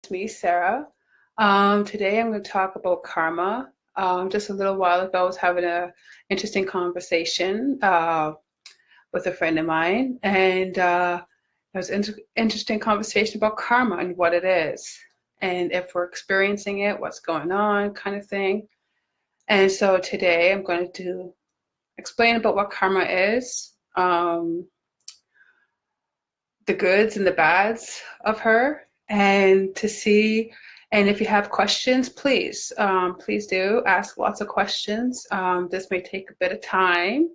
It's me, Sarah. Today I'm going to talk about karma. Just a little while ago, I was having an interesting conversation with a friend of mine, and it was an interesting conversation about karma and what it is, and if we're experiencing it, what's going on, kind of thing. And so today I'm going to explain about what karma is, the goods and the bads of her, and to see. And if you have questions, please do ask lots of questions. This may take a bit of time,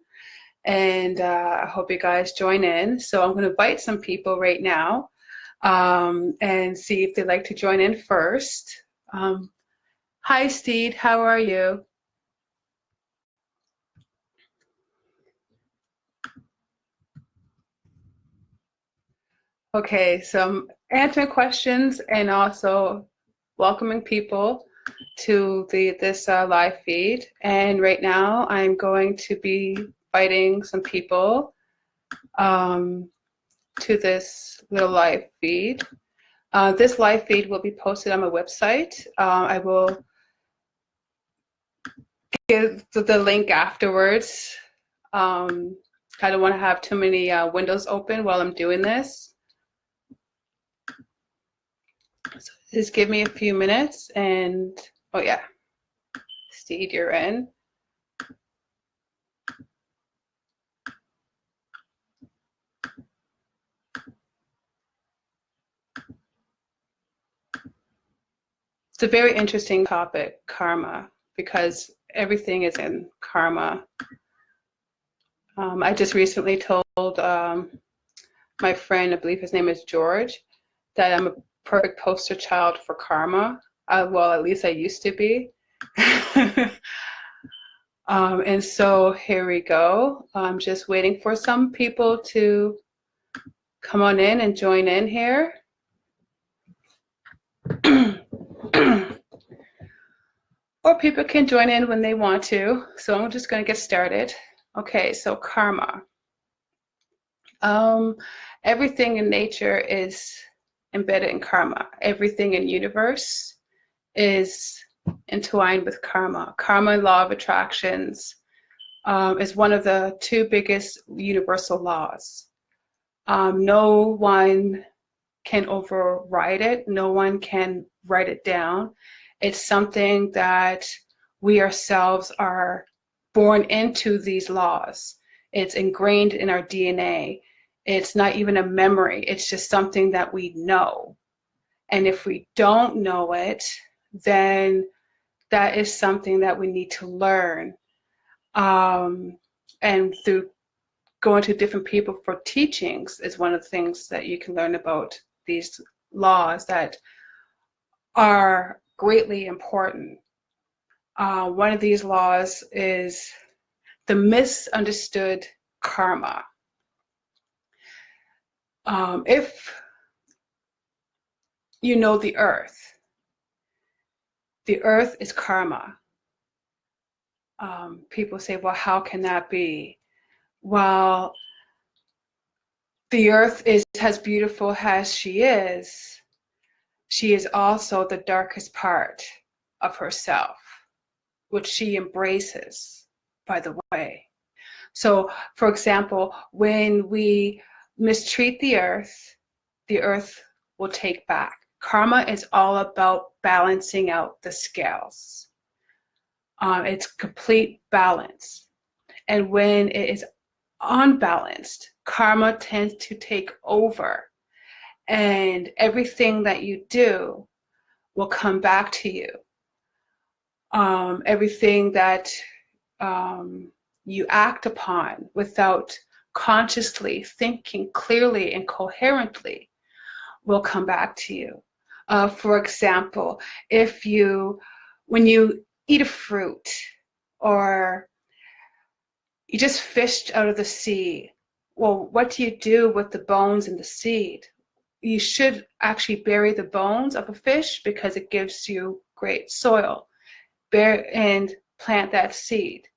and I hope you guys join in. So I'm going to invite some people right now and see if they'd like to join in first. Hi, Steed, how are you? Okay, so I'm answering questions and also welcoming people to this live feed. And right now, I'm going to be inviting some people um, to this little live feed. This live feed will be posted on my website. I will give the link afterwards. I don't want to have too many windows open while I'm doing this. So just give me a few minutes and, oh yeah, Steed, you're in. It's a very interesting topic, karma, because everything is in karma. I just recently told my friend, I believe his name is George, that I'm a perfect poster child for karma. Well, at least I used to be. And so here we go. I'm just waiting for some people to come on in and join in here. Or people can join in when they want to. So I'm just going to get started. Okay, so karma. Um, Everything in nature is embedded in karma. Everything in universe is entwined with karma. Karma, law of attractions, is one of the two biggest universal laws. No one can override it. No one can write it down. It's something that we ourselves are born into these laws. It's ingrained in our DNA. It's not even a memory. It's just something that we know. And if we don't know it, then that is something that we need to learn. And through going to different people for teachings is one of the things that you can learn about these laws that are greatly important. One of these laws is the misunderstood karma. If you know the earth is karma. People say, well, how can that be? Well, the earth is as beautiful as she is also the darkest part of herself, which she embraces, by the way. So, for example, when we mistreat the earth will take back. Karma is all about balancing out the scales. It's complete balance. And when it is unbalanced, karma tends to take over. And everything that you do will come back to you. Everything that you act upon without consciously thinking clearly and coherently will come back to you. For example, when you eat a fruit or you just fished out of the sea, well, what do you do with the bones and the seed? You should actually bury the bones of a fish because it gives you great soil. And plant that seed.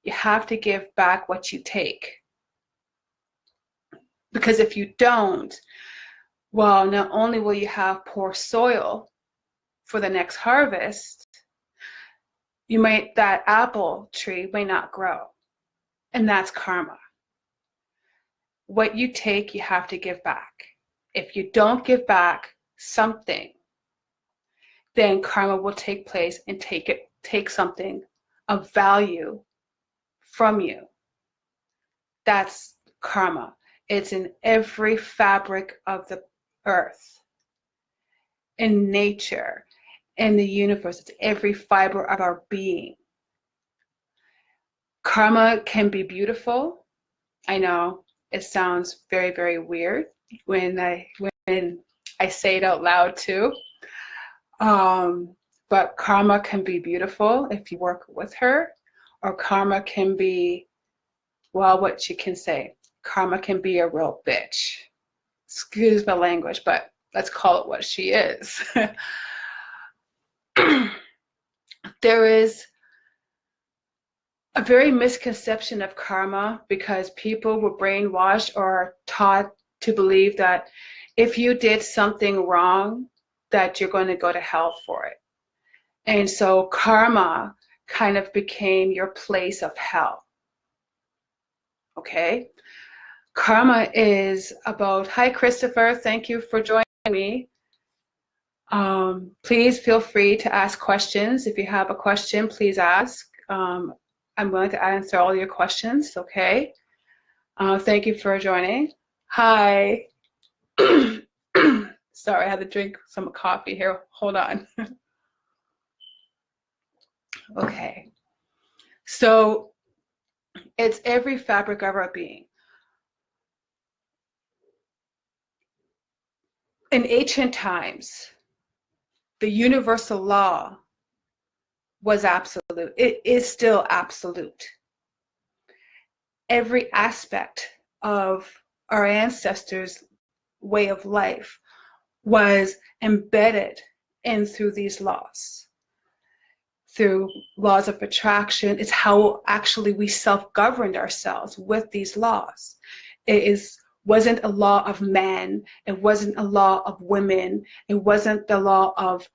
You have to give back what you take. Because if you don't, well, not only will you have poor soil, for the next harvest, that apple tree may not grow. And that's karma. What you take, you have to give back. If you don't give back something, then karma will take place and take something of value from you. That's karma. It's in every fabric of the earth, in nature, in the universe. It's every fiber of our being. Karma can be beautiful. I know it sounds very, very weird when I say it out loud too. But karma can be beautiful if you work with her, or karma can be, well, what you can say, karma can be a real bitch. Excuse my language, but let's call it what she is. There is a very misconception of karma because people were brainwashed or taught to believe that if you did something wrong, that you're going to go to hell for it. And so karma kind of became your place of hell. Okay? Karma is about, hi Christopher, thank you for joining me. Please feel free to ask questions. If you have a question, please ask. I'm willing to answer all your questions, okay? Thank you for joining. Hi. Sorry, I had to drink some coffee here. Hold on. Okay. So it's every fabric of our being. In ancient times, the universal law was absolute. It is still absolute. Every aspect of our ancestors' way of life was embedded in through these laws. Through laws of attraction, it's how actually we self-governed ourselves with these laws. Wasn't a law of men, it wasn't a law of women, it wasn't the law of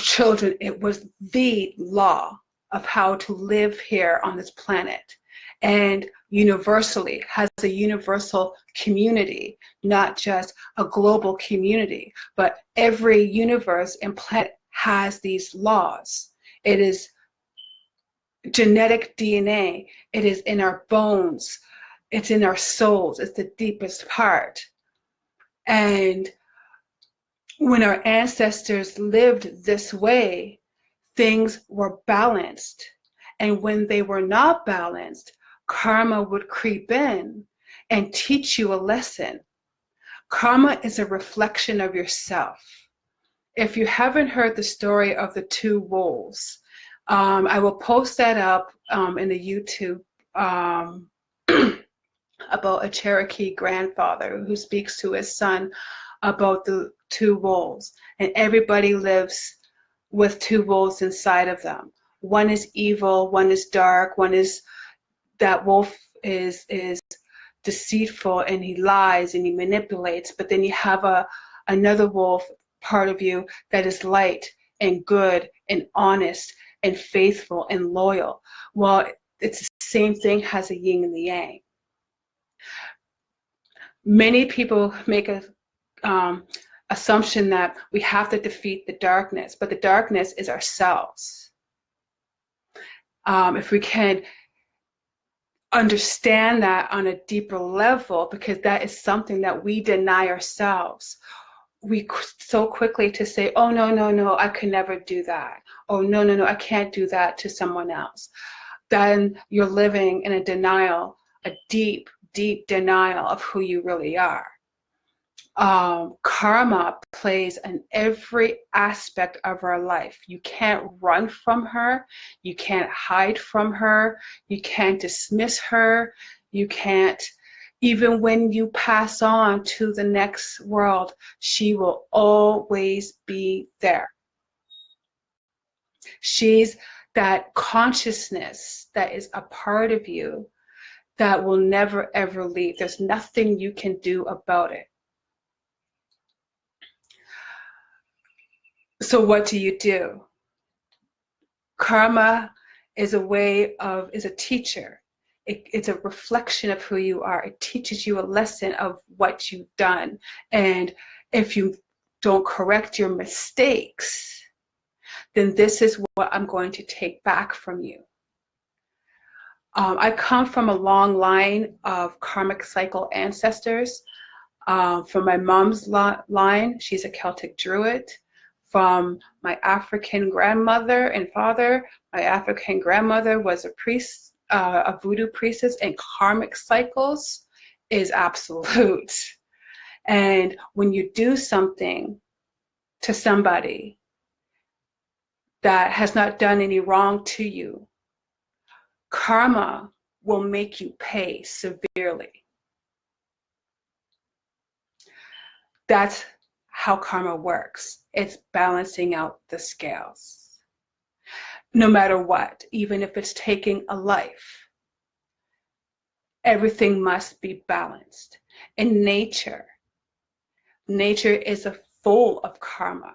children, it was the law of how to live here on this planet. And universally has a universal community, not just a global community, but every universe and planet has these laws. It is genetic DNA, it is in our bones, it's in our souls, it's the deepest part. And when our ancestors lived this way, things were balanced. And when they were not balanced, karma would creep in and teach you a lesson. Karma is a reflection of yourself. If you haven't heard the story of the two wolves, I will post that up in the YouTube about a Cherokee grandfather who speaks to his son about the two wolves. And everybody lives with two wolves inside of them. One is evil, one is dark, that wolf is deceitful and he lies and he manipulates, but then you have another wolf part of you that is light and good and honest and faithful and loyal. Well, it's the same thing, has a yin and the yang. Many people make a assumption that we have to defeat the darkness, but the darkness is ourselves. If we can understand that on a deeper level, because that is something that we deny ourselves, we so quickly to say, oh, no, I could never do that. Oh, no, I can't do that to someone else. Then you're living in a denial, a deep denial of who you really are. Karma plays in every aspect of our life. You can't run from her. You can't hide from her. You can't dismiss her. You can't, even when you pass on to the next world, she will always be there. She's that consciousness that is a part of you that will never ever leave. There's nothing you can do about it. So what do you do? Karma is a teacher. It's a reflection of who you are. It teaches you a lesson of what you've done. And if you don't correct your mistakes, then this is what I'm going to take back from you. I come from a long line of karmic cycle ancestors. From my mom's line, she's a Celtic Druid. From my African grandmother and father, my African grandmother was a priest, a voodoo priestess, and karmic cycles is absolute. And when you do something to somebody that has not done any wrong to you, karma will make you pay severely. That's how karma works. It's balancing out the scales. No matter what, even if it's taking a life, everything must be balanced. In nature is full of karma.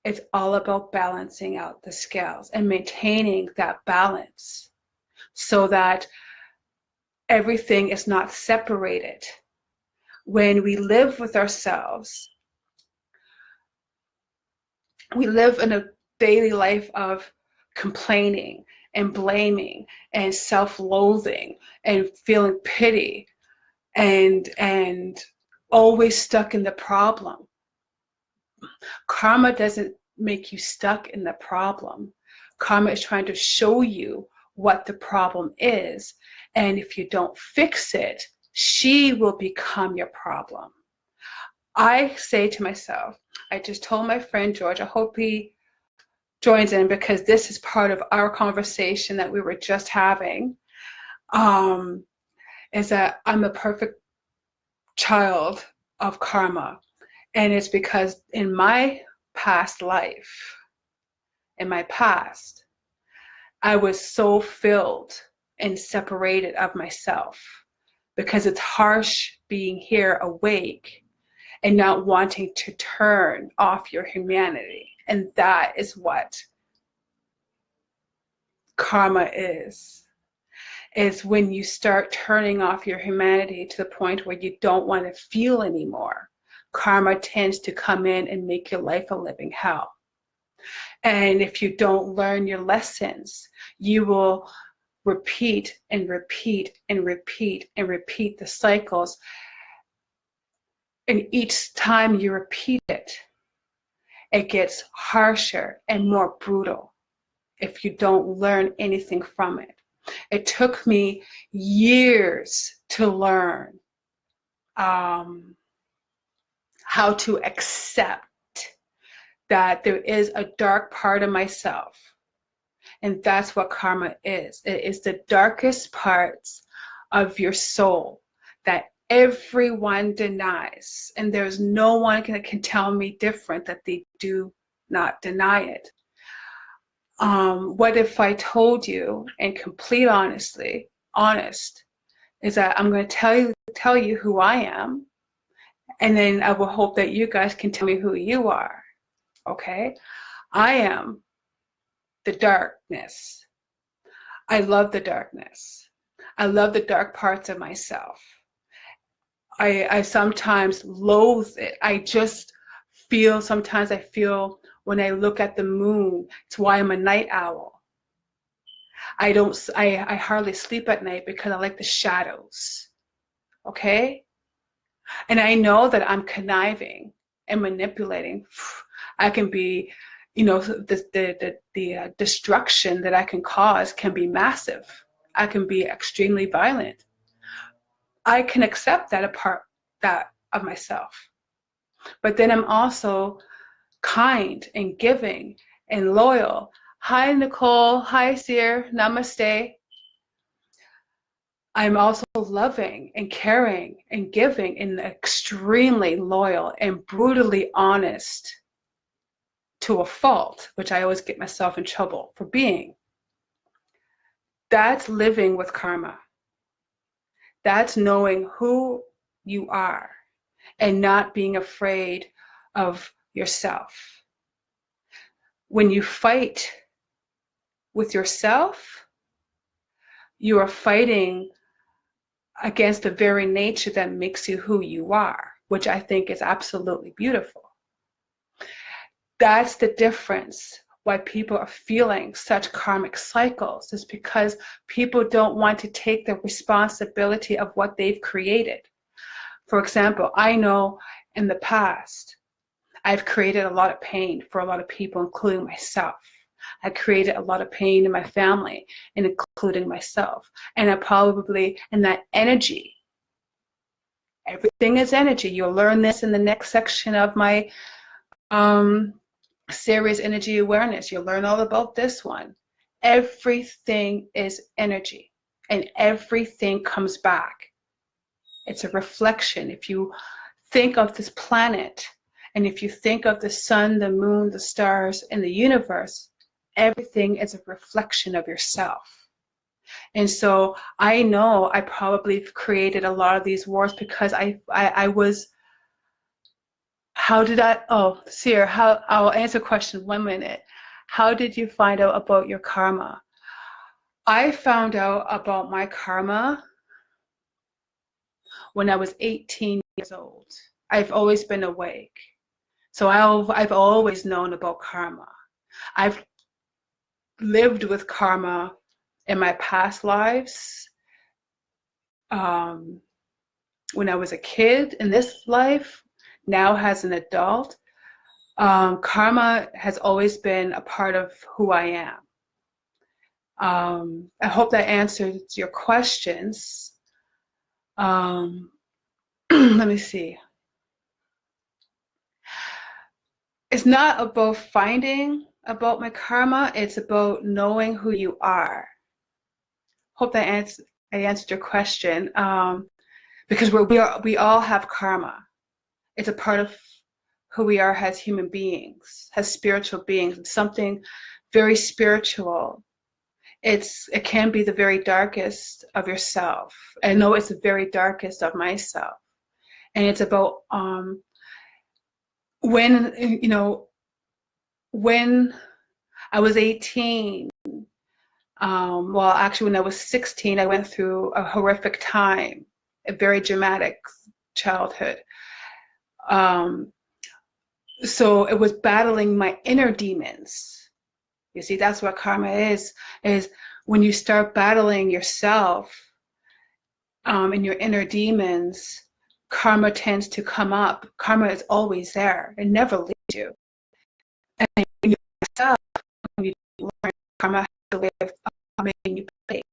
It's all about balancing out the scales and maintaining that balance so that everything is not separated. When we live with ourselves, we live in a daily life of complaining and blaming and self-loathing and feeling pity and always stuck in the problem. Karma doesn't make you stuck in the problem. Karma is trying to show you what the problem is, and if you don't fix it, she will become your problem. I say to myself, I just told my friend George, I hope he joins in because this is part of our conversation that we were just having, is that I'm a perfect child of karma. And it's because in my past life, in my past, I was so filled and separated of myself because it's harsh being here awake and not wanting to turn off your humanity. And that is what karma is when you start turning off your humanity to the point where you don't want to feel anymore. Karma tends to come in and make your life a living hell. And if you don't learn your lessons, you will repeat and repeat and repeat and repeat the cycles. And each time you repeat it, it gets harsher and more brutal if you don't learn anything from it. It took me years to learn how to accept that there is a dark part of myself. And that's what karma is. It is the darkest parts of your soul that everyone denies. And there's no one that can tell me different that they do not deny it. What if I told you, in complete honest, is that I'm going to tell you who I am, and then I will hope that you guys can tell me who you are. Okay? I am the darkness. I love the darkness. I love the dark parts of myself. I sometimes loathe it. Sometimes I feel when I look at the moon, it's why I'm a night owl. I hardly sleep at night because I like the shadows. Okay? And I know that I'm conniving and manipulating. I can be, the destruction that I can cause can be massive. I can be extremely violent. I can accept that of myself. But then I'm also kind and giving and loyal. Hi, Nicole. Hi, Seer. Namaste. I'm also loving and caring and giving and extremely loyal and brutally honest to a fault, which I always get myself in trouble for being. That's living with karma. That's knowing who you are and not being afraid of yourself. when you fight with yourself, you are fighting against the very nature that makes you who you are, which I think is absolutely beautiful. That's the difference. Why people are feeling such karmic cycles is because people don't want to take the responsibility of what they've created. For example, I know in the past, I've created a lot of pain for a lot of people, including myself. I created a lot of pain in my family, and including myself. And I probably, in that energy, everything is energy. You'll learn this in the next section of my series, Energy Awareness. You'll learn all about this one. Everything is energy, and everything comes back. It's a reflection. If you think of this planet, and if you think of the sun, the moon, the stars, and the universe, everything is a reflection of yourself. And so I know I probably created a lot of these wars because I was, how did I, oh, Seer, I'll answer question 1 minute. How did you find out about your karma? I found out about my karma when I was 18 years old. I've always been awake. So I've always known about karma. I've lived with karma in my past lives. When I was a kid, in this life, now as an adult, karma has always been a part of who I am. I hope that answers your questions. Let me see. It's not about finding about my karma, it's about knowing who you are. Hope that I answered your question. Because we all have karma. It's a part of who we are as human beings, as spiritual beings. It's something very spiritual. It can be the very darkest of yourself. I know it's the very darkest of myself. And it's about when I was 18, well, actually when I was 16, I went through a horrific time, a very dramatic childhood. So it was battling my inner demons. You see, that's what karma is when you start battling yourself and your inner demons, karma tends to come up. Karma is always there. It never leaves you. And when you learn, karma has a way of making you pay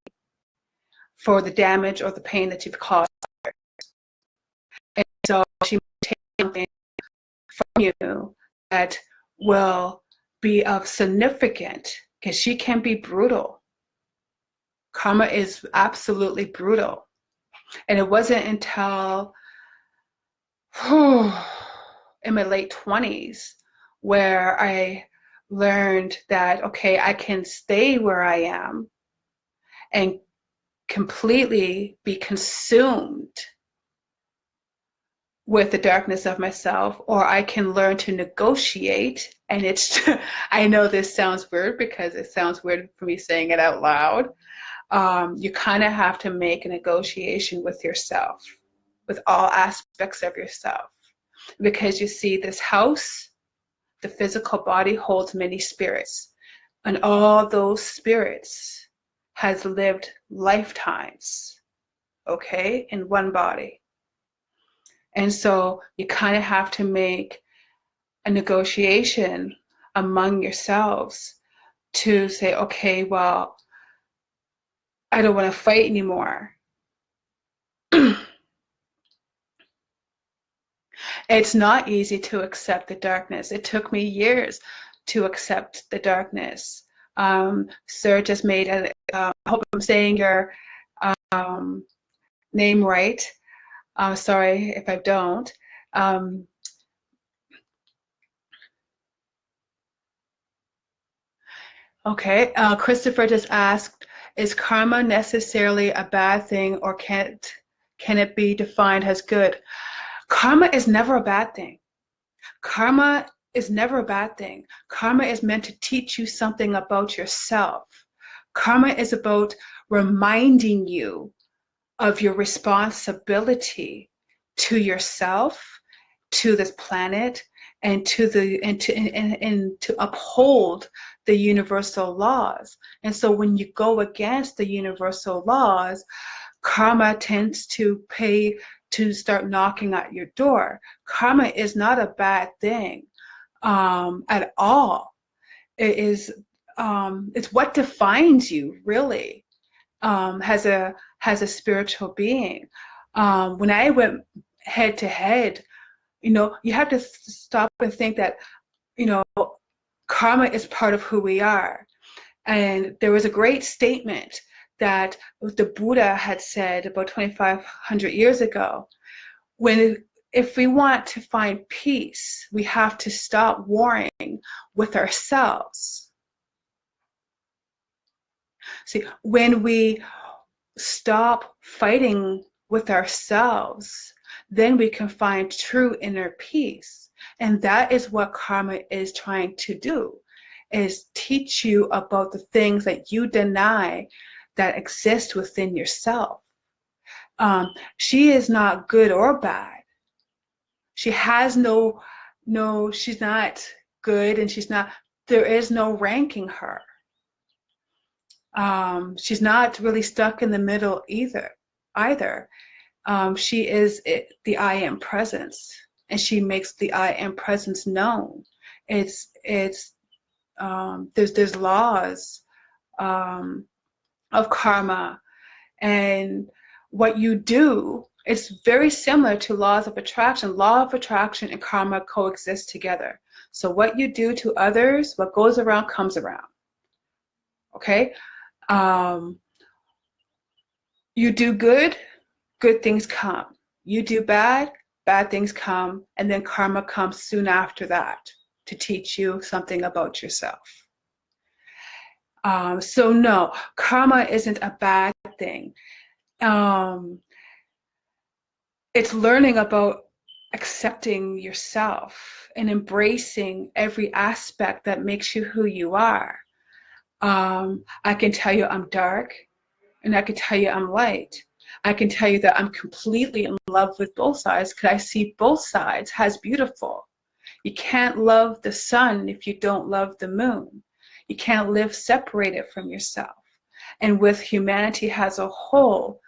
for the damage or the pain that you've caused. And so she may take something from you that will be of significant, because she can be brutal. Karma is absolutely brutal. And it wasn't until in my late 20s where I learned that, okay, I can stay where I am and completely be consumed with the darkness of myself, or I can learn to negotiate. And it's, I know this sounds weird because it sounds weird for me saying it out loud. You kind of have to make a negotiation with yourself, with all aspects of yourself. Because you see, this house, the physical body, holds many spirits. And all those spirits has lived lifetimes, okay, in one body. And so you kind of have to make a negotiation among yourselves to say, okay, well, I don't want to fight anymore. It's not easy to accept the darkness. It took me years to accept the darkness. Sir just made I hope I'm saying your name right. Sorry if I don't. Okay, Christopher just asked, is karma necessarily a bad thing, or can it be defined as good? Karma is never a bad thing. Karma is never a bad thing. Karma is meant to teach you something about yourself. Karma is about reminding you of your responsibility to yourself, to this planet, and to uphold the universal laws. And so when you go against the universal laws, karma tends to start knocking at your door. Karma is not a bad thing at all. It is it's what defines you, really, as a spiritual being. When I went head to head, you have to stop and think that, karma is part of who we are. And there was a great statement that the Buddha had said about 2,500 years ago. If we want to find peace, we have to stop warring with ourselves. See, when we stop fighting with ourselves, then we can find true inner peace. And that is what karma is trying to do, is teach you about the things that you deny that exist within yourself. She is not good or bad. She has she's not good, and there is no ranking her. She's not really stuck in the middle either. She is the I am presence, and she makes the I am presence known. There's laws of karma, and what you do, it's very similar to laws of attraction. Law of attraction and karma coexist together. So what you do to others, what goes around comes around. Okay? You do good, good things come. You do bad, bad things come, and then karma comes soon after that to teach you something about yourself. So no, karma isn't a bad thing. It's learning about accepting yourself and embracing every aspect that makes you who you are. I can tell you I'm dark, and I can tell you I'm light. I can tell you that I'm completely in love with both sides because I see both sides as beautiful. You can't love the sun if you don't love the moon. You can't live separated from yourself. And with humanity as a whole,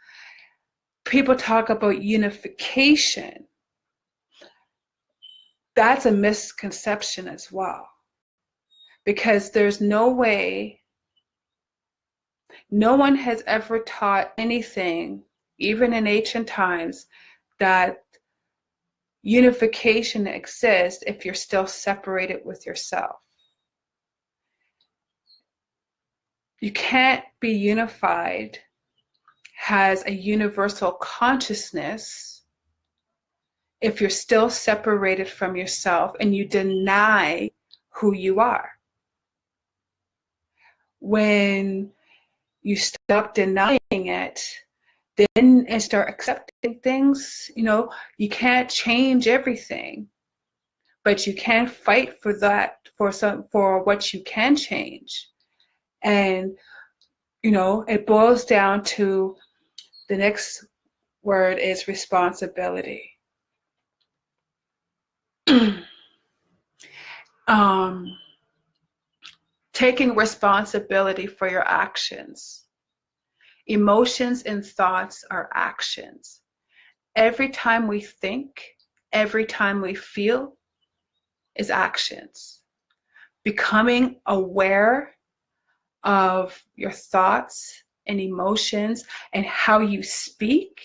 people talk about unification. That's a misconception as well, because there's no way, no one has ever taught anything, even in ancient times, that unification exists if you're still separated with yourself. You can't be unified, has a universal consciousness, if you're still separated from yourself and you deny who you are. When you stop denying it, then and start accepting things, you can't change everything, but you can fight for that, for what you can change. And it boils down to, the next word is responsibility. Taking responsibility for your actions. Emotions and thoughts are actions. Every time we think, every time we feel is actions. Becoming aware of your thoughts and emotions and how you speak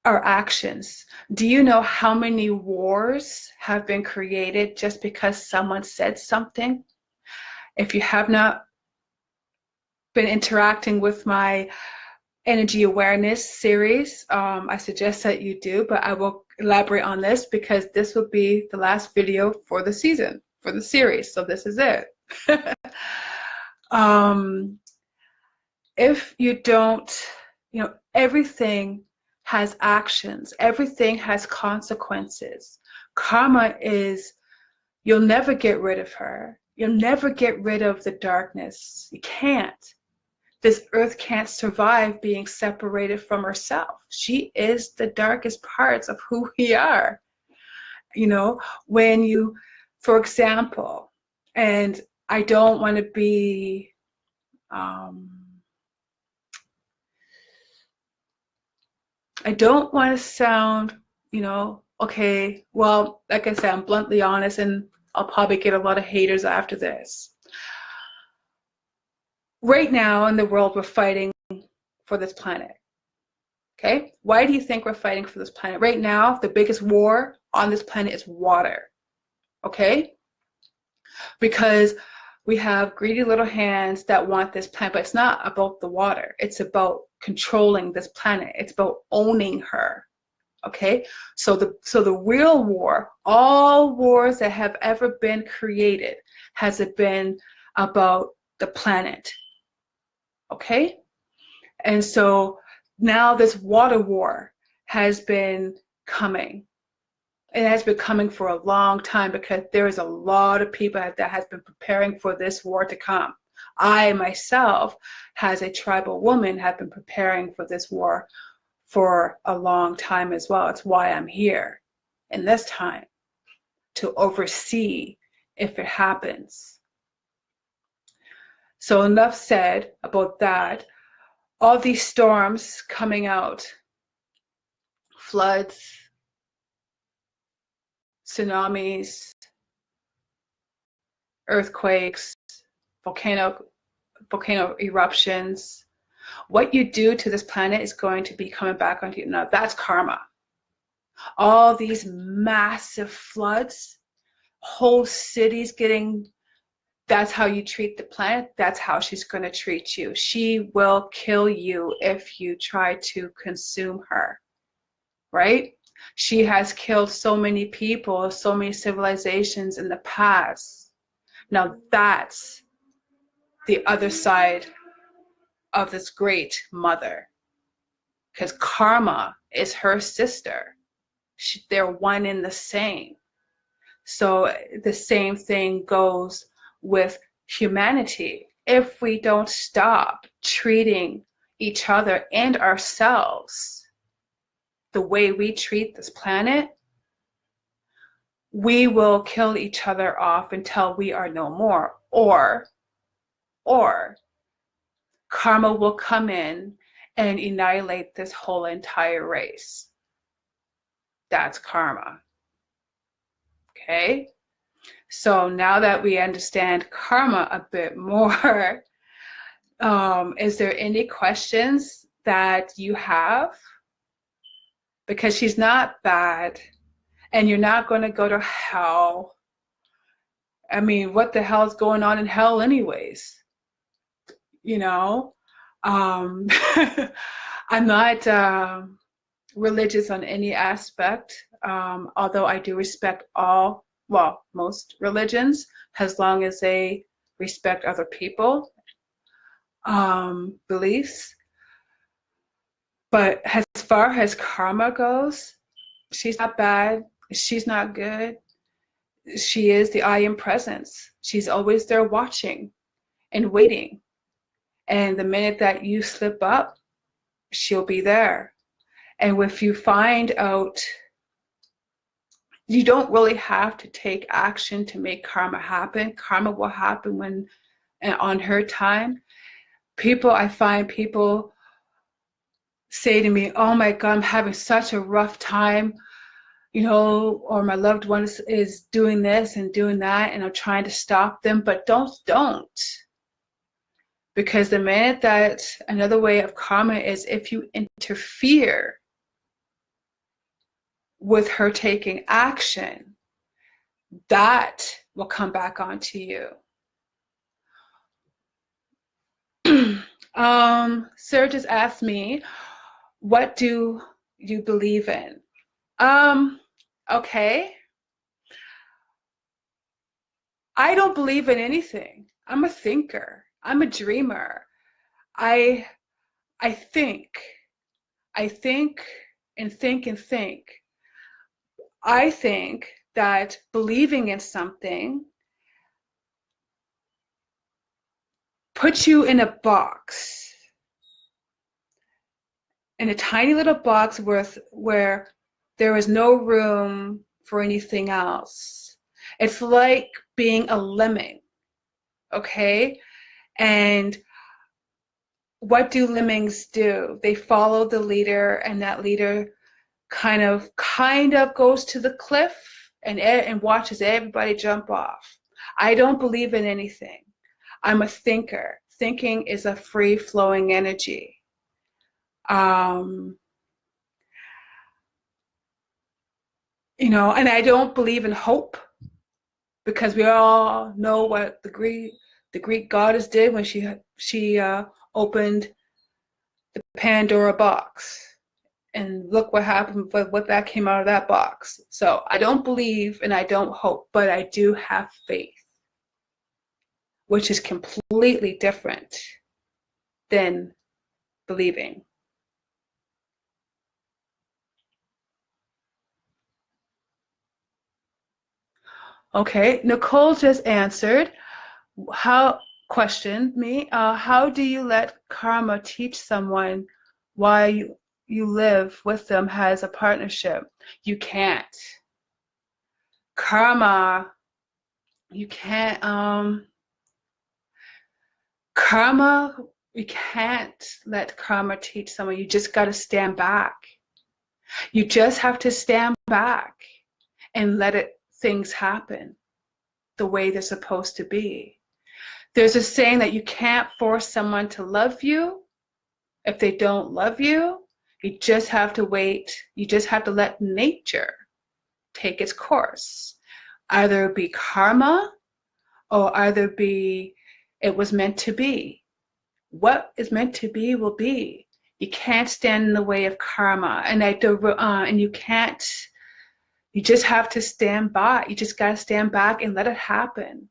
are actions. Do you know how many wars have been created just because someone said something? If you have not been interacting with my energy awareness series, I suggest that you do, but I will elaborate on this because this will be the last video for the season, for the series. So this is it. If you don't, everything has actions. Everything has consequences. Karma is, you'll never get rid of her. You'll never get rid of the darkness. You can't. This earth can't survive being separated from herself. She is the darkest parts of who we are. You know, when you, for example, and I don't want to be, I don't want to sound, okay, well, like I said, I'm bluntly honest, and I'll probably get a lot of haters after this. Right now in the world, we're fighting for this planet. Okay? Why do you think we're fighting for this planet? Right now, the biggest war on this planet is water. Okay? Because we have greedy little hands that want this planet, but it's not about the water. It's about controlling this planet. It's about owning her. Okay? So the real war, all wars that have ever been created, has it been about the planet. Okay? And so now this water war has been coming. It has been coming for a long time because there is a lot of people that has been preparing for this war to come. I myself, as a tribal woman, have been preparing for this war for a long time as well. It's why I'm here in this time, to oversee if it happens. So enough said about that. All these storms coming out, floods, tsunamis, earthquakes, volcano eruptions. What you do to this planet is going to be coming back onto you. Now, that's karma. All these massive floods, whole cities getting, that's how you treat the planet. That's how she's going to treat you. She will kill you if you try to consume her, right? She has killed so many people, so many civilizations in the past. Now that's the other side of this great mother, because karma is her sister. They're one and the same. So the same thing goes with humanity. If we don't stop treating each other and ourselves the way we treat this planet, we will kill each other off until we are no more. Or karma will come in and annihilate this whole entire race. That's karma. Okay? So now that we understand karma a bit more, is there any questions that you have? Because she's not bad, and you're not going to go to hell. I mean, what the hell is going on in hell anyways? You know? I'm not religious on any aspect, although I do respect most religions, as long as they respect other people, beliefs. But as far as karma goes, she's not bad. She's not good. She is the I am presence. She's always there watching and waiting. And the minute that you slip up, she'll be there. And if you find out, you don't really have to take action to make karma happen. Karma will happen when, on her time. I find people say to me, oh my God, I'm having such a rough time, or my loved one is doing this and doing that, and I'm trying to stop them, but don't. Because the minute that, another way of karma is if you interfere with her taking action, that will come back onto you. Sarah just asked me, what do you believe in? Okay. I don't believe in anything. I'm a thinker. I'm a dreamer. I think. I think and think and think. I think that believing in something puts you in a box, in a tiny little box where there is no room for anything else. It's like being a lemming, okay? And what do lemmings do? They follow the leader, and that leader kind of goes to the cliff and watches everybody jump off. I don't believe in anything. I'm a thinker. Thinking is a free flowing energy. And I don't believe in hope, because we all know what the Greek goddess did when she opened the Pandora box. And look what happened, what that came out of that box. So I don't believe and I don't hope, but I do have faith, which is completely different than believing. Okay, Nicole just answered. Questioned me, how do you let karma teach someone why you live with them as a partnership? You can't. Karma, you can't, karma, you can't let karma teach someone. You just got to stand back. You just have to stand back and let things happen the way they're supposed to be. There's a saying that you can't force someone to love you if they don't love you. You just have to wait. You just have to let nature take its course. Either be karma or either be it was meant to be. What is meant to be will be. You can't stand in the way of karma, and you can't. You just have to stand by. You just gotta stand back and let it happen.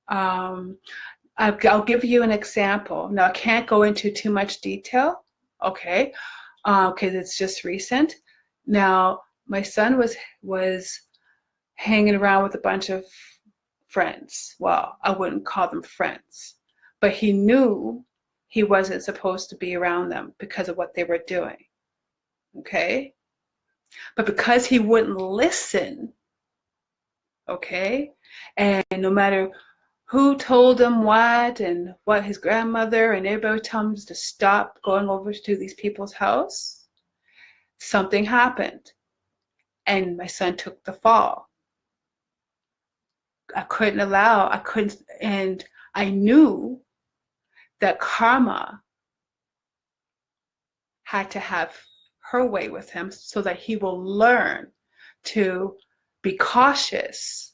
I'll give you an example. Now, I can't go into too much detail, okay, because it's just recent. Now, my son was hanging around with a bunch of friends. Well, I wouldn't call them friends, but he knew he wasn't supposed to be around them because of what they were doing, okay? But because he wouldn't listen, okay, and no matter who told him what and what his grandmother and everybody told him to stop going over to these people's house, something happened and my son took the fall. And I knew that karma had to have her way with him so that he will learn to be cautious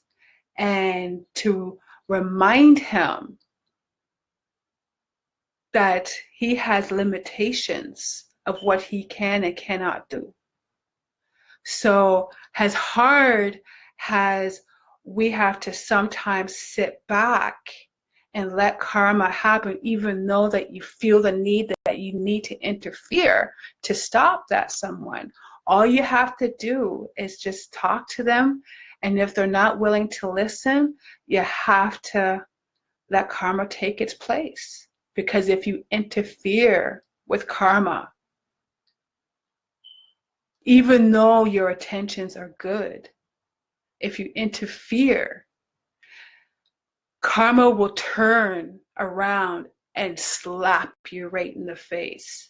and to remind him that he has limitations of what he can and cannot do. So as hard as we have to sometimes sit back and let karma happen, even though that you feel the need that you need to interfere to stop that someone, all you have to do is just talk to them. And if they're not willing to listen, you have to let karma take its place. Because if you interfere with karma, even though your intentions are good, if you interfere, karma will turn around and slap you right in the face.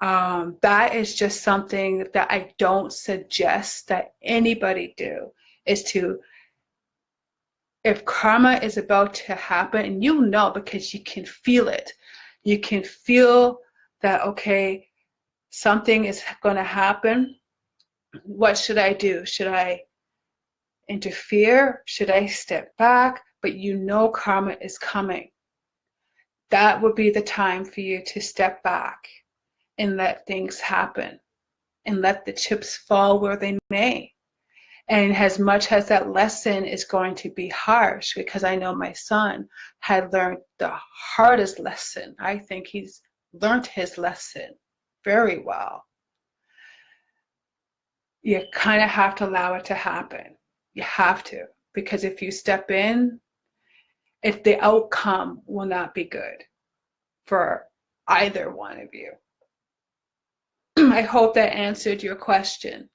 That is just something that I don't suggest that anybody do, is to, if karma is about to happen, and you know because you can feel it, you can feel that, okay, something is going to happen. What should I do? Should I interfere? Should I step back? But you know karma is coming. That would be the time for you to step back and let things happen and let the chips fall where they may. And as much as that lesson is going to be harsh, because I know my son had learned the hardest lesson. I think he's learned his lesson very well. you kind of have to allow it to happen. You have to, because if you step in, if the outcome will not be good for either one of you. I hope that answered your question.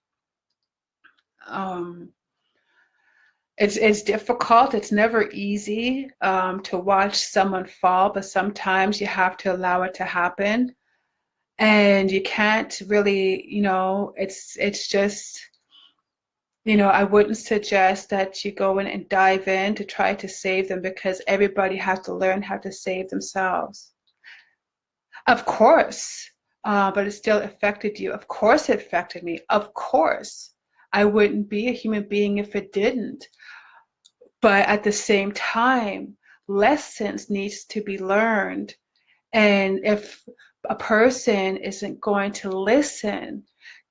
It's difficult. It's never easy to watch someone fall, but sometimes you have to allow it to happen. And you can't really, it's just, I wouldn't suggest that you go in and dive in to try to save them, because everybody has to learn how to save themselves. Of course, but it still affected you. Of course it affected me. Of course. I wouldn't be a human being if it didn't. But at the same time, lessons needs to be learned. And if a person isn't going to listen,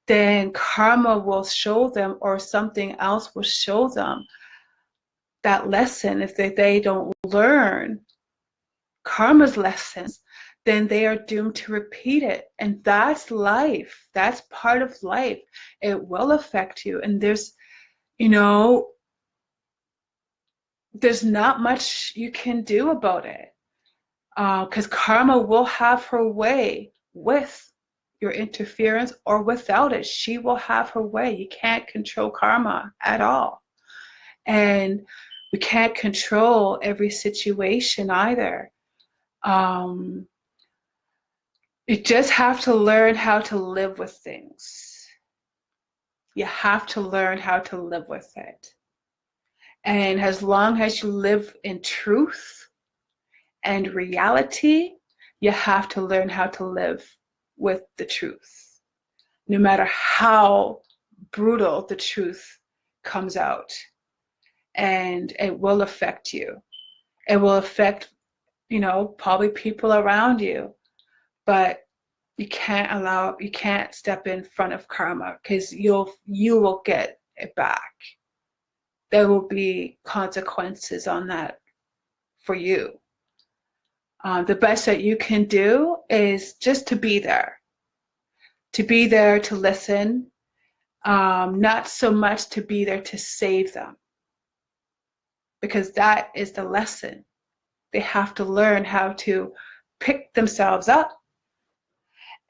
then karma will show them, or something else will show them that lesson. If they don't learn karma's lessons, then they are doomed to repeat it. And that's life. That's part of life. It will affect you. And there's not much you can do about it. Because karma will have her way with your interference or without it. She will have her way. You can't control karma at all. And we can't control every situation either. You just have to learn how to live with things. You have to learn how to live with it. And as long as you live in truth and reality, you have to learn how to live with the truth. No matter how brutal the truth comes out. And it will affect you. It will affect, probably people around you. But you can't step in front of karma, because you will get it back. There will be consequences on that for you. The best that you can do is just to be there to listen, not so much to be there to save them, because that is the lesson. They have to learn how to pick themselves up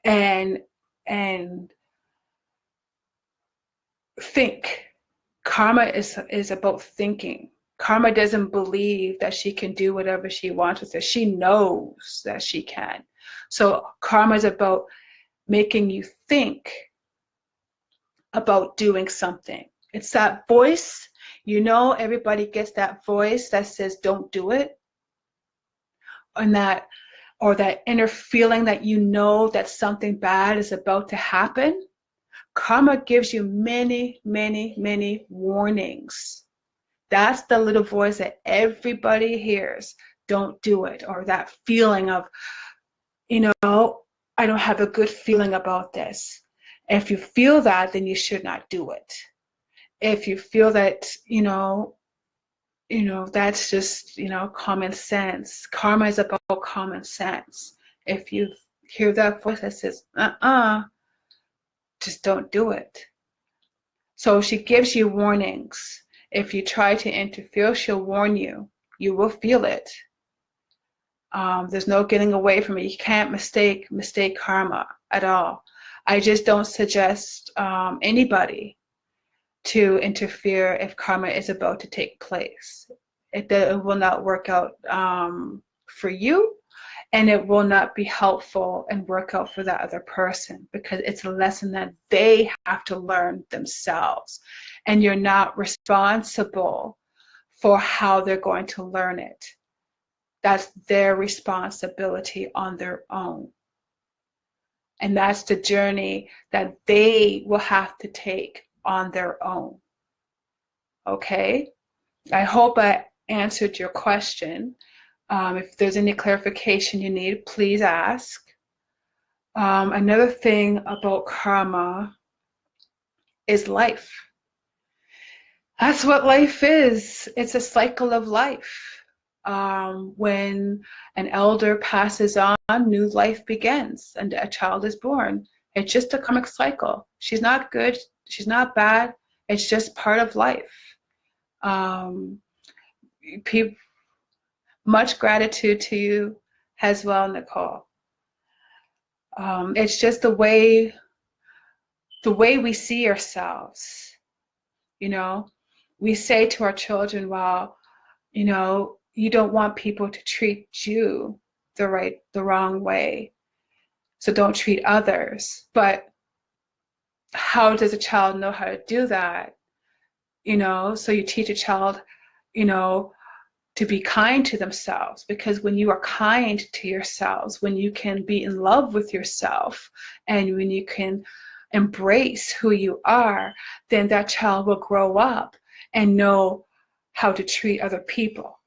and think. Karma is about thinking. Karma doesn't believe that she can do whatever she wants with it. She knows that she can. So karma is about making you think about doing something. It's that voice, everybody gets that voice that says don't do it. And that inner feeling that that something bad is about to happen. Karma gives you many, many, many warnings. That's the little voice that everybody hears. Don't do it. Or that feeling of, I don't have a good feeling about this. If you feel that, then you should not do it. If you feel that, that's just, common sense. Karma is about common sense. If you hear that voice that says, just don't do it. So she gives you warnings. If you try to interfere, she'll warn you. You will feel it. There's no getting away from it. You can't mistake karma at all. I just don't suggest anybody to interfere if karma is about to take place. It will not work out for you, and it will not be helpful and work out for that other person, because it's a lesson that they have to learn themselves. And you're not responsible for how they're going to learn it. That's their responsibility on their own. And that's the journey that they will have to take on their own. Okay? I hope I answered your question. If there's any clarification you need, please ask. Another thing about karma is life. That's what life is. It's a cycle of life. When an elder passes on, new life begins and a child is born. It's just a karmic cycle. She's not good. She's not bad. It's just part of life. Um, much gratitude to you as well, Nicole. It's just the way we see ourselves. You know, we say to our children, well, you know, you don't want people to treat you the wrong way, so don't treat others. But how does a child know how to do that? You know, so you teach a child, you know, to be kind to themselves, because when you are kind to yourselves, when you can be in love with yourself, and when you can embrace who you are, then that child will grow up and know how to treat other people.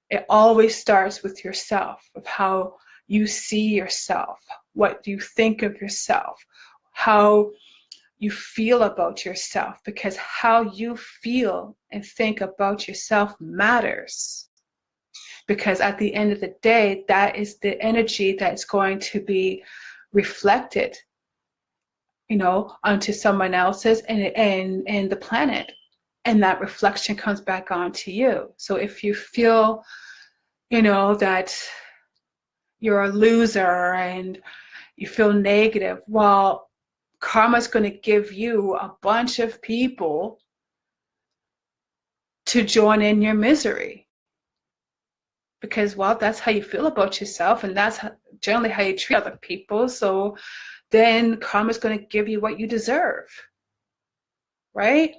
It always starts with yourself, of how you see yourself, what you think of yourself, how you feel about yourself, because how you feel and think about yourself matters. Because at the end of the day, that is the energy that's going to be reflected, you know, onto someone else's and the planet. And that reflection comes back onto you. So if you feel, you know, that you're a loser and you feel negative, well, karma's going to give you a bunch of people to join in your misery. Because, well, that's how you feel about yourself, and that's generally how you treat other people. So then karma's going to give you what you deserve, right?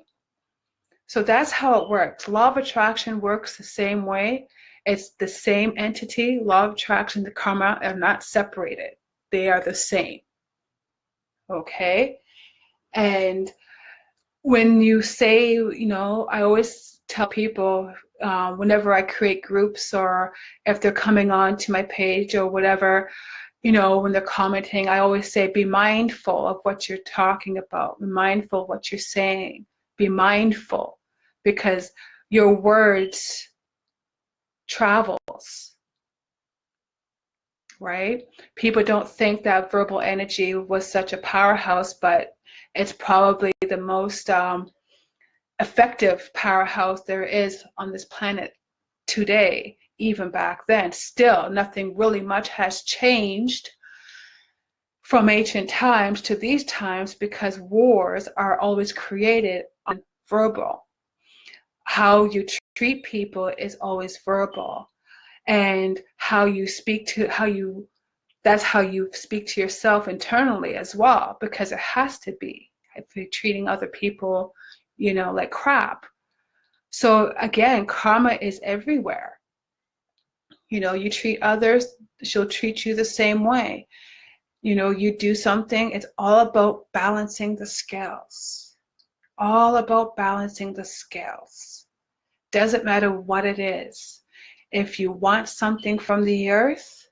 So that's how it works. Law of attraction works the same way. It's the same entity. Law of attraction and karma are not separated. They are the same. Okay? And when you say, you know, I always tell people, whenever I create groups, or if they're coming on to my page or whatever, you know, when they're commenting, I always say, be mindful of what you're talking about. Be mindful of what you're saying. Be mindful, because your words travels, right? People don't think that verbal energy was such a powerhouse, but it's probably the most effective powerhouse there is on this planet today. Even back then, still nothing really much has changed from ancient times to these times, because wars are always created on verbal. How you treat people is always verbal, and how you speak to that's how you speak to yourself internally as well, because it has to be, if you're treating other people, you know, like crap. So again, karma is everywhere. You know, you treat others, she'll treat you the same way. You know, you do something, it's all about balancing the scales. All about balancing the scales. Doesn't matter what it is. If you want something from the earth,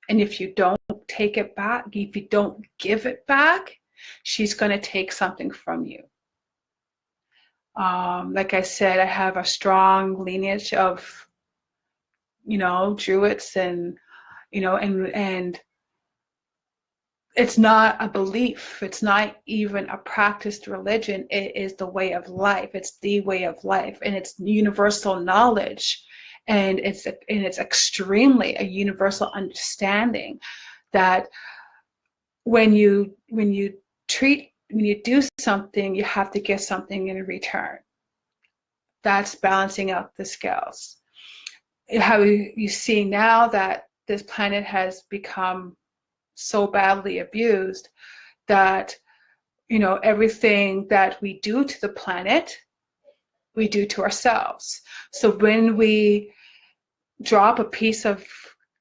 and if you don't take it back, if you don't give it back, she's going to take something from you. Like I said, I have a strong lineage of, you know, Druids, and, you know, and it's not a belief. It's not even a practiced religion. It is the way of life. It's the way of life, and it's universal knowledge, and it's extremely a universal understanding that when you do something, you have to get something in return. That's balancing out the scales. How you see now that this planet has become so badly abused that, you know, everything that we do to the planet, we do to ourselves. So when we drop a piece of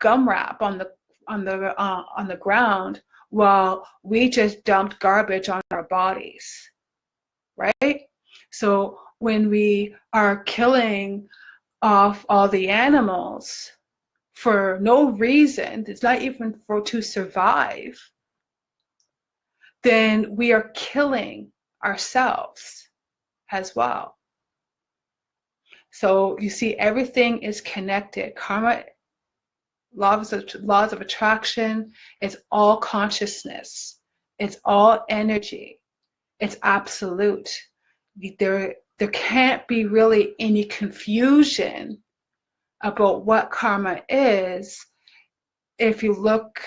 gum wrap on the ground, well, we just dumped garbage on our bodies, right? So when we are killing off all the animals for no reason, it's not even to survive, then we are killing ourselves as well. So you see, everything is connected. Karma, laws of attraction, it's all consciousness. It's all energy. It's absolute. There can't be really any confusion about what karma is if you look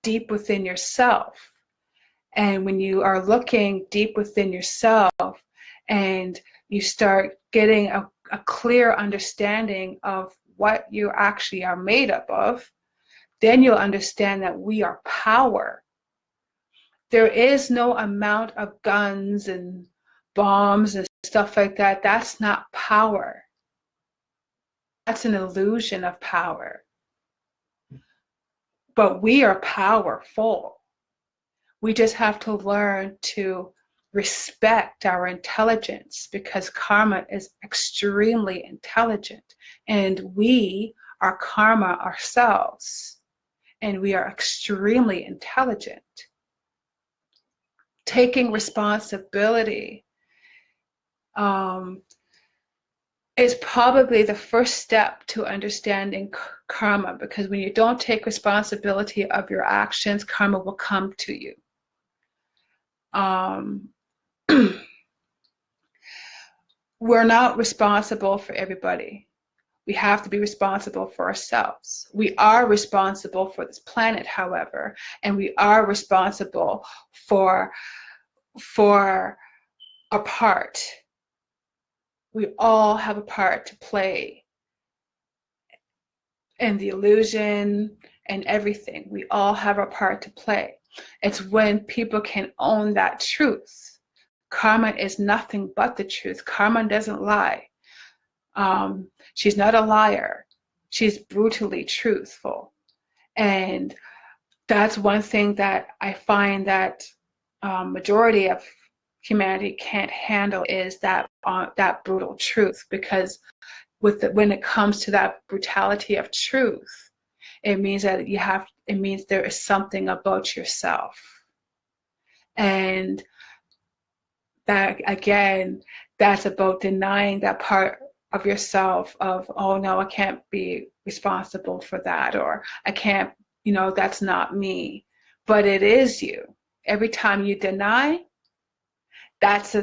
deep within yourself. And when you are looking deep within yourself and you start getting a clear understanding of what you actually are made up of, then you'll understand that we are power. There is no amount of guns and bombs and stuff like that. That's not power. That's an illusion of power. But we are powerful. We just have to learn to respect our intelligence, because karma is extremely intelligent, and we are karma ourselves, and we are extremely intelligent. Taking responsibility is probably the first step to understanding karma, because when you don't take responsibility of your actions, karma will come to you. We're not responsible for everybody. We have to be responsible for ourselves. We are responsible for this planet, however, and we are responsible for a part. We all have a part to play in the illusion and everything. We all have a part to play. It's when people can own that truth. Karma is nothing but the truth. Karma doesn't lie. She's not a liar. She's brutally truthful. And that's one thing that I find that majority of humanity can't handle, is that brutal truth. Because when it comes to that brutality of truth, it means that it means there is something about yourself. And that, again, that's about denying that part of yourself of, oh no, I can't be responsible for that, or I can't, that's not me. But it is you. Every time you deny, that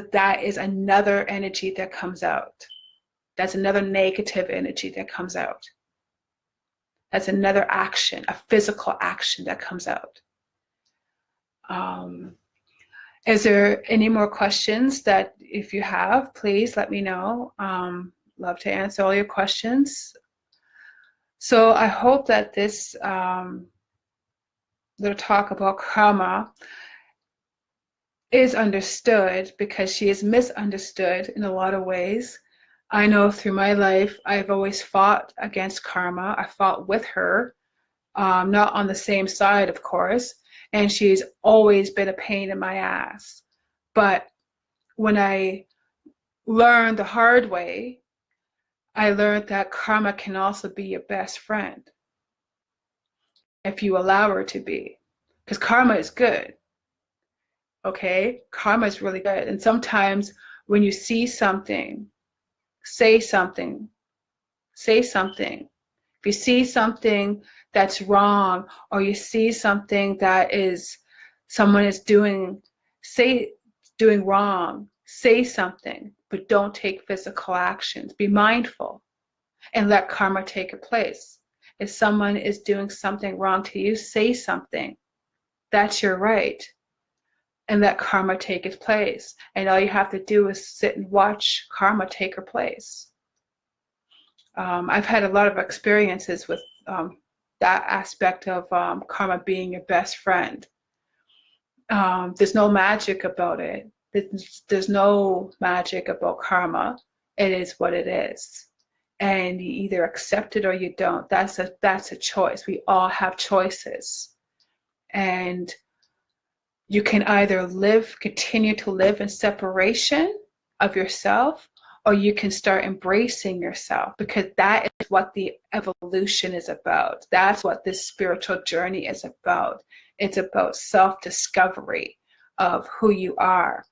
is another energy that comes out. That's another negative energy that comes out. That's another action, a physical action that comes out. Is there any more questions that, if you have, please let me know. Love to answer all your questions. So I hope that this little talk about karma is understood, because she is misunderstood in a lot of ways. I know through my life, I've always fought against karma. I fought with her, not on the same side, of course, and she's always been a pain in my ass. But when I learned the hard way, I learned that karma can also be your best friend if you allow her to be. Because karma is good. Okay? Karma is really good. And sometimes when you see something, say something. Say something. If you see something that's wrong, or you see something that someone is doing wrong, say something, but don't take physical actions. Be mindful and let karma take its place. If someone is doing something wrong to you, say something. That's your right. And let karma take its place. And all you have to do is sit and watch karma take her place. I've had a lot of experiences with that aspect of karma being your best friend. There's no magic about it. There's no magic about karma. It is what it is. And you either accept it or you don't. That's a choice. We all have choices. And you can either continue to live in separation of yourself, or you can start embracing yourself, because that is what the evolution is about. That's what this spiritual journey is about. It's about self-discovery of who you are,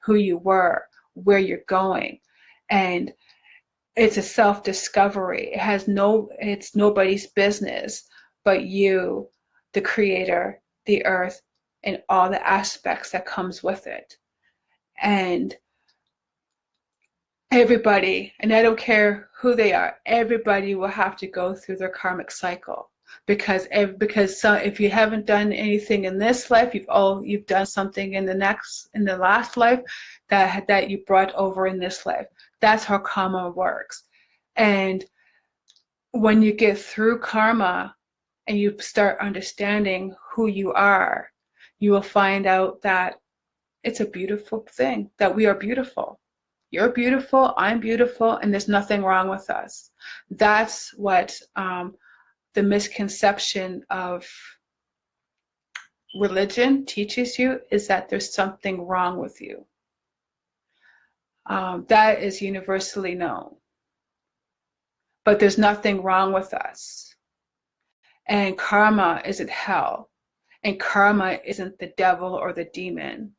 who you were, where you're going. And it's a self-discovery. It's nobody's business but you, the creator, the earth, and all the aspects that comes with it. And everybody, and I don't care who they are, everybody will have to go through their karmic cycle, because if you haven't done anything in this life, you've done something in the last life that you brought over in this life. That's how karma works. And when you get through karma and you start understanding who you are, you will find out that it's a beautiful thing, that we are beautiful. You're beautiful, I'm beautiful, and there's nothing wrong with us. That's what the misconception of religion teaches you, is that there's something wrong with you. That is universally known. But there's nothing wrong with us. And karma isn't hell. And karma isn't the devil or the demon.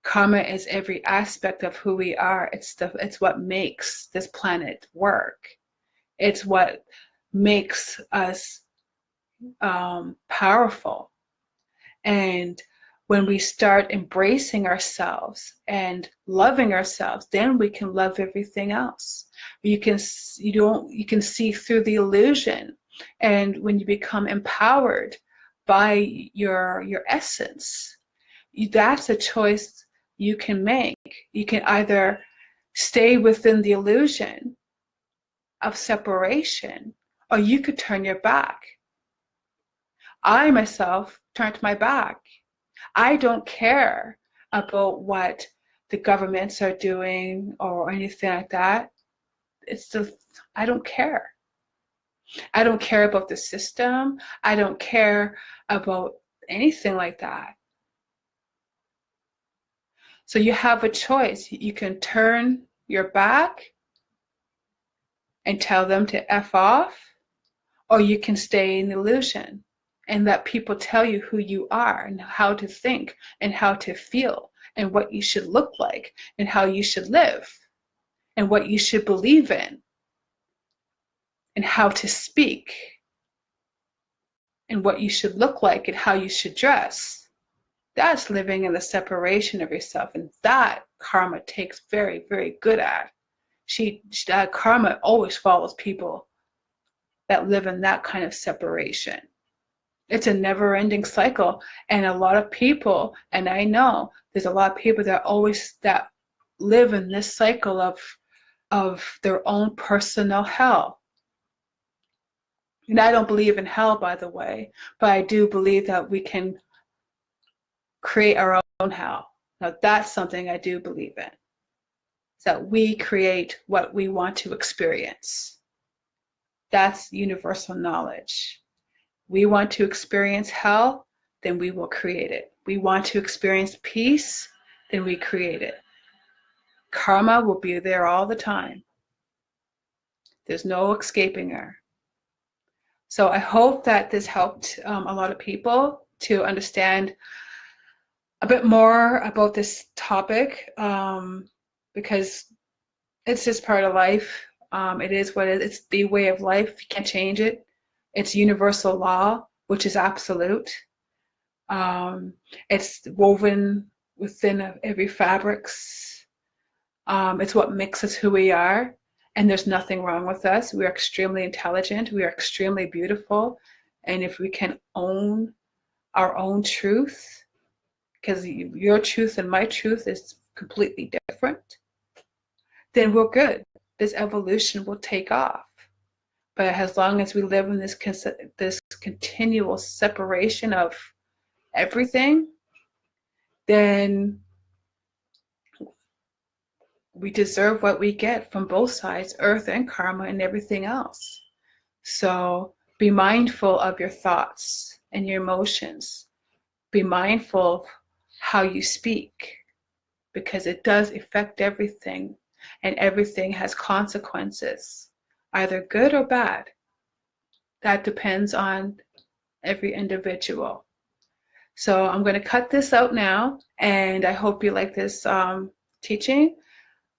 Karma is every aspect of who we are. It's what makes this planet work. It's what makes us powerful. And when we start embracing ourselves and loving ourselves, then we can love everything else. You can see through the illusion. And when you become empowered by your essence, that's a choice you can make. You can either stay within the illusion of separation, or you could turn your back. I myself turned my back. I don't care about what the governments are doing or anything like that. I don't care. I don't care about the system. I don't care about anything like that. So you have a choice. You can turn your back and tell them to F off, or you can stay in illusion and let people tell you who you are and how to think and how to feel and what you should look like and how you should live and what you should believe in and how to speak and what you should look like and how you should dress. That's living in the separation of yourself, and that karma takes very, very good at. Karma always follows people that live in that kind of separation. It's a never-ending cycle, and a lot of people, and I know there's a lot of people that live in this cycle of their own personal hell. And I don't believe in hell, by the way, but I do believe that we can create our own hell. Now, that's something I do believe in. That we create what we want to experience. That's universal knowledge. We want to experience hell, then we will create it. We want to experience peace, then we create it. Karma will be there all the time. There's no escaping her. So I hope that this helped a lot of people to understand a bit more about this topic, because it's just part of life. It is what it is. It's the way of life. You can't change it. It's universal law, which is absolute. It's woven within every fabrics. It's what makes us who we are. And there's nothing wrong with us. We are extremely intelligent. We are extremely beautiful. And if we can own our own truth, because your truth and my truth is completely different, then we're good. This evolution will take off. But as long as we live in this continual separation of everything, then we deserve what we get from both sides, earth and karma and everything else. So be mindful of your thoughts and your emotions. Be mindful of how you speak, because it does affect everything, and everything has consequences, either good or bad. That depends on every individual. So I'm going to cut this out now, and I hope you like this teaching.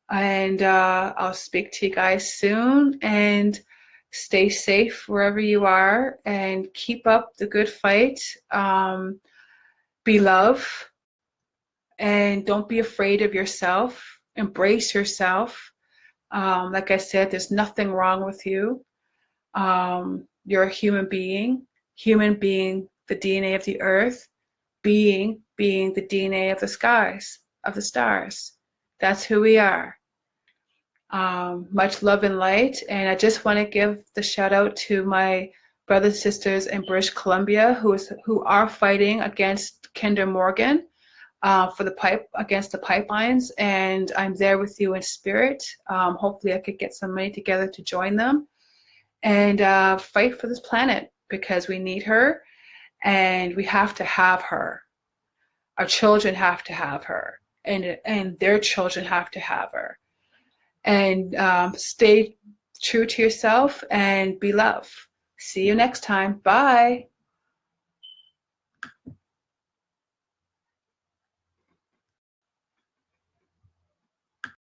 And I'll speak to you guys soon, and stay safe wherever you are, and keep up the good fight. Be love, And don't be afraid of yourself. Embrace yourself. Like I said, there's nothing wrong with you. You're a human being, the DNA of the earth, being the DNA of the skies, of the stars. That's who we are. Much love and light. And I just want to give the shout out to my brothers and sisters in British Columbia who are fighting against Kinder Morgan for against the pipelines. And I'm there with you in spirit. Hopefully I could get some money together to join them and fight for this planet because we need her and we have to have her. Our children have to have her, and their children have to have her. And stay true to yourself and be love. See you next time. Bye.